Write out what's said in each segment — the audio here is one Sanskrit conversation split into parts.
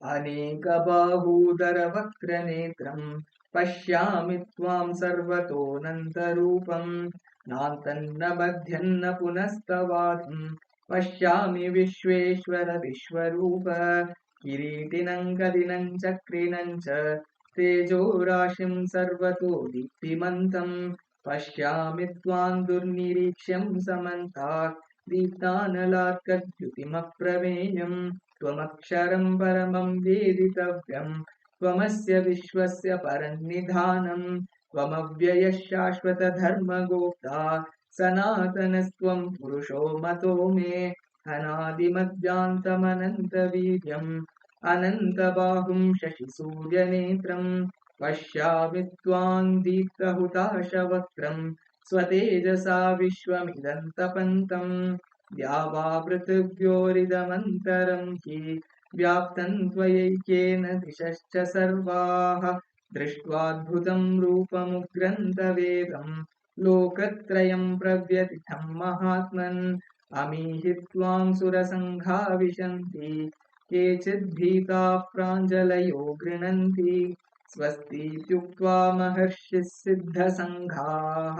अनेकबाहूदरवक्त्रनेत्रं पश्यामि त्वां सर्वतोऽनन्तरूपं नान्तन्न मध्यन्न पुनस्तवाधं पश्यामि विश्वेश्वर विश्वरूप किरीटिनं गदिनं चक्रिणं च तेजोराशिं सर्वतो दीप्तिमन्तं पश्यामि त्वां दुर्निरीक्ष्यं समन्तात् दीप्तानलार्कद्युतिमप्रमेयम् त्वमक्षरं परमं वेदितव्यं त्वमस्य विश्वस्य परन्निधानं त्वमव्ययः शाश्वतधर्मगोप्ता सनातनस्त्वं पुरुषो मतो मे अनादिमध्यान्तमनन्तवीर्यम् अनन्तबाहुं शशिसूर्यनेत्रं पश्यामि त्वां दीप्तहुताशवक्त्रं स्वतेजसा विश्वमिदन्तपन्तम् द्यावापृथिव्योरिदमन्तरं हि व्याप्तं त्वयैकेन दिशश्च सर्वाः दृष्ट्वाद्भुतं रूपमुग्रं तवेदं लोकत्रयं प्रव्यथितं महात्मन् अमीहि त्वां सुरसङ्घा विशन्ति केचिद्भीताः प्राञ्जलयो गृह्णन्ति स्वस्तीत्युक्त्वा महर्षिः सिद्धसङ्घाः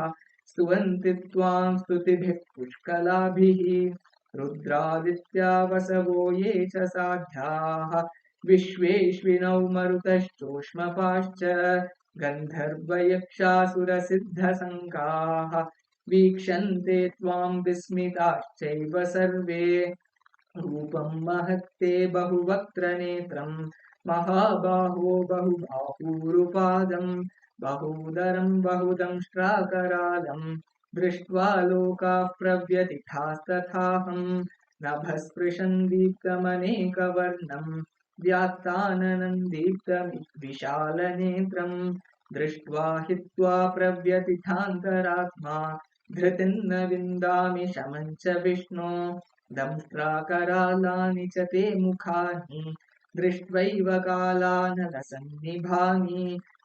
स्तुवन्ति त्वां स्तुतिभिः पुष्कलाभिः रुद्रादित्या वसवो ये च साध्याः विश्वेश्विनौ मरुतश्चोष्मपाश्च गन्धर्वयक्षासुरसिद्धसङ्घाः वीक्षन्ते त्वां विस्मिताश्चैव सर्वे रूपं महत्ते बहुवक्त्रनेत्रं महाबाहो बहुबाहूरुपादं बहूदरं बहुदंष्ट्राकरालं दृष्ट्वा लोकाः प्रव्यथितास्तथाहं नभस्पृशं दीप्तमनेकवर्णं व्यात्ताननं दीप्तविशालनेत्रं दृष्ट्वा हि त्वा प्रव्यथितान्तरात्मा धृतिं न विन्दामि शमं च विष्णो दंष्ट्राकरालानि च ते मुखानि दृष्ट्वैव कालानलसन्निभानि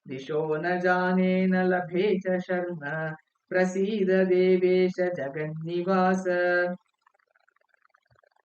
दिशो न जाने न लभे च शर्म प्रसीद देवेश जगन्निवास